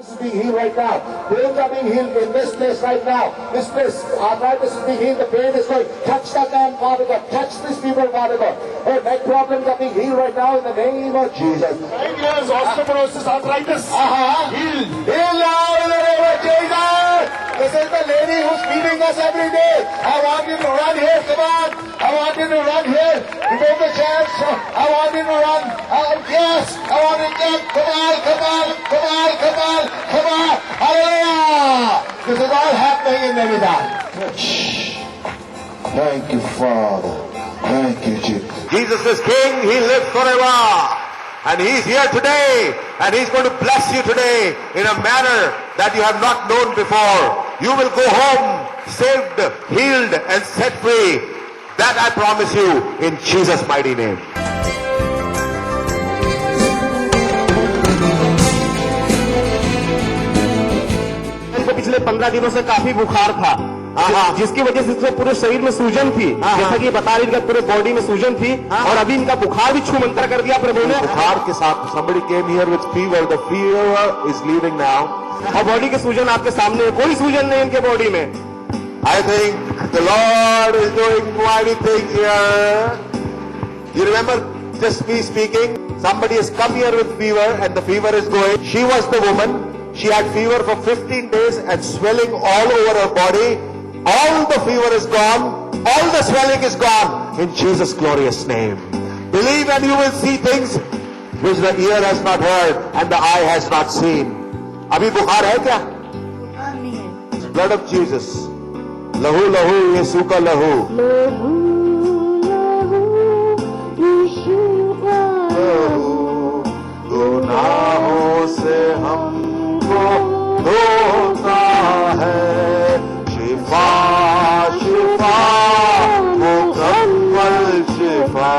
is being healed right now. Pains are being healed in this place right now. This place, arthritis is being healed. The pain is going. Touch that man, Father God. Touch these people, Father God. Oh, neck problems are being healed right now in the name of Jesus. 9 years, osteoporosis, arthritis. Healed. Heal now in the name of Jesus. This is the lady who's feeding us every day. I want you to run here. Come on. I want you to run here. Remove the chairs. I want you to run. Yes. I want you to jump. Come on. Come on. Come on. Come on. Come on. Hallelujah. This is all happening in Navidad. Thank you, Father. Thank you, Jesus. Jesus is King. He lives forever. And He's here today. And He's going to bless you today in a manner that you have not known before. You will go home saved, healed, and set free. That I promise you in Jesus' mighty name. पिछले 15 दिनों से काफी बुखार था, जिसकी वजह से इसको पूरे शरीर में सूजन थी, जैसा कि बता रही, पूरे बॉडी में सूजन थी, और अभी इनका बुखार भी छूमंतर कर दिया प्रभु ने। बुखार के साथ somebody came here with fever. The fever is leaving now. और बॉडी की सूजन आपके सामने, कोई सूजन नहीं इनके बॉडी में। I think the Lord is doing mighty things here. You remember just me speaking? Somebody has come here with fever and the fever is going. She was the woman. She had fever for 15 days and swelling all over her body. All the fever is gone. All the swelling is gone. In Jesus' glorious name. Believe and you will see things which the ear has not heard and the eye has not seen. अभी बुखार है क्या? बुखार नहीं है। Blood of Jesus. लहू लहू यीशु का लहू। लहू लहू यीशु का लहू गुनाहों से हमको धोता है। शिफा शिफा मुकम्मल शिफा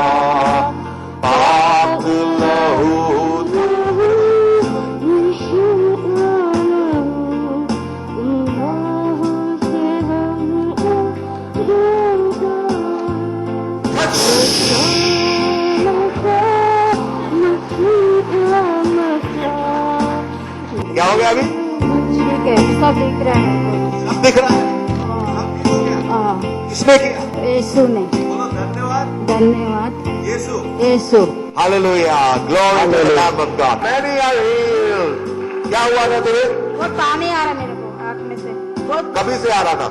पाक लहू क्या हो गया अभी? ठीक है, सब दिख रहा है। सब दिख रहा है। किसने किया? यीशु ने। धन्यवाद। धन्यवाद यीशु। यीशु। Hallelujah. Glory to the Lamb of God. Many are healed. क्या हुआ था तुम्हें? बहुत पानी आ रहा मेरे को आँख में से, बहुत कभी से आ रहा था?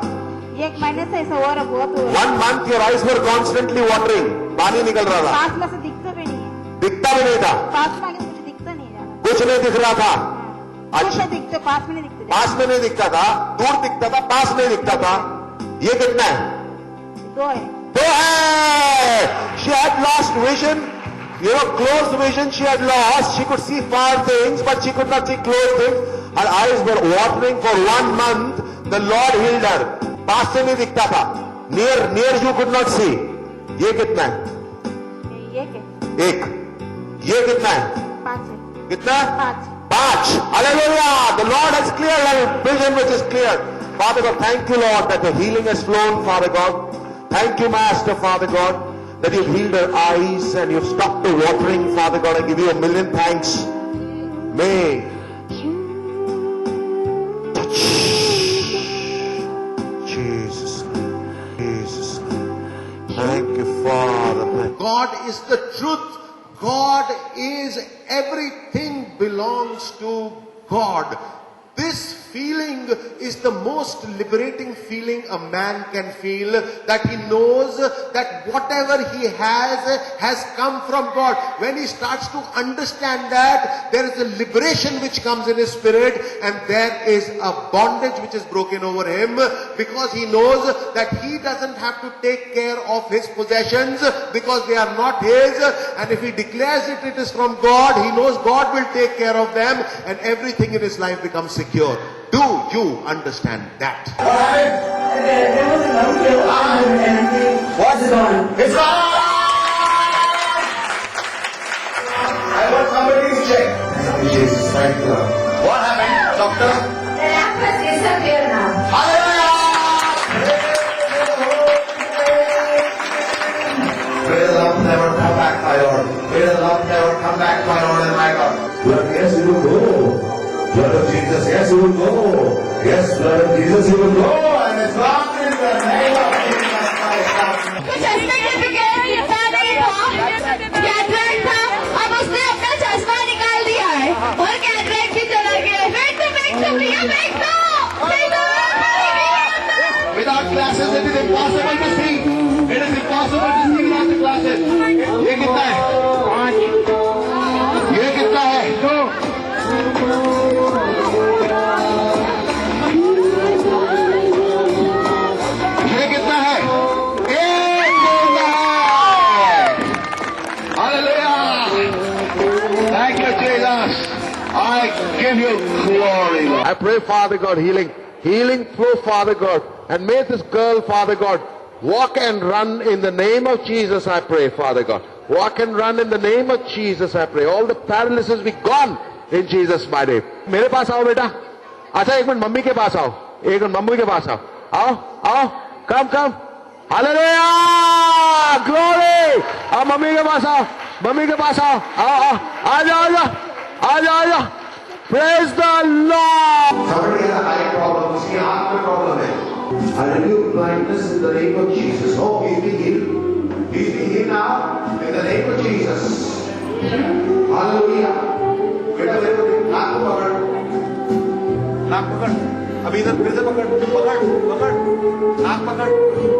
1 महीने से ऐसा हो रहा, बहुत हो रहा। 1 month your eyes were constantly watering. पानी निकल रहा था। पास में से दिखता भी नहीं है। दिखता भी नहीं था। पास में आगे कुछ दिखता नहीं है। कुछ नहीं दिख रहा था। अच्छा दिखते, पास में नहीं दिखते। पास में नहीं दिखता था, दूर दिखता था, पास नहीं दिखता था। ये कितना है? 2 है। 2 है। She had lost vision. You know, close vision she had lost. She could see far things, but she could not see close things. Her eyes were watering for 1 month. The Lord healed her. पास से नहीं दिखता था. Near you could not see. ये कितना है? ये क्या? 1. ये कितना है? 5 है। कितना? 5। 5. Hallelujah. The Lord has cleared our vision which is clear. Father God, thank you, Lord, that the healing has flown, Father God. Thank you, Master, Father God, that you've healed her eyes and you've stopped the watering, Father God. I give you a million thanks. May touch Jesus. Jesus. Thank you, Father. God is the truth. God is everything belongs to God. This feeling is the most liberating feeling a man can feel, that he knows that whatever he has come from God. When he starts to understand that, there is a liberation which comes in his spirit, and there is a bondage which is broken over him, because he knows that he doesn't have to take care of his possessions because they are not his, and if he declares it is from God, he knows God will take care of them, and everything in his life becomes secure. Do you understand that? There was a long queue and what's gone? It's gone! I want somebody's check. Jesus, thank you. What happened, doctor? The lamp has disappeared now. May the love never come back, my Lord. May the love never come back, my Lord and my God. Lord, yes, you will go. Blood of Jesus, yes, he will go. Yes, blood of Jesus, he will go. And it's gone in the name of Jesus Christ. तो चश्मे के बगैर ये पैदा ही था, cataract था, अब उसने अपना चश्मा निकाल दिया है और कैटरेक्ट भी चला गया है। फेंक दो भैया, फेंक दो। Without glasses, it is impossible to see. It is impossible to see without the glasses. ये कितना है? ये कितना है? ये कितना है? एक कितना है? Hallelujah! Thank you, Jesus. I give you glory, Lord. I pray, Father God, healing flow, Father God, and may this girl, Father God, walk and run in the name of Jesus, I pray, Father God. Walk and run in the name of Jesus, I pray. All the paralysis be gone in Jesus' mighty name. मेरे पास आओ बेटा. अच्छा एक minute mummy के पास आओ. एक minute mummy के पास आओ. आओ. Come. Hallelujah! Glory! आओ मम्मी के पास आओ. मम्मी के पास आओ. आओ. आ जाओ. Praise the Lord! Somebody has a eye problem, उसकी आंख में problem है. I rebuke blindness in the name of Jesus. Oh, he's being healed. He's being healed now in the name of Jesus. Hallelujah. बेटा मेरे को नाक को पकड़. नाक पकड़. अभी इधर फिर से पकड़. नाक पकड़.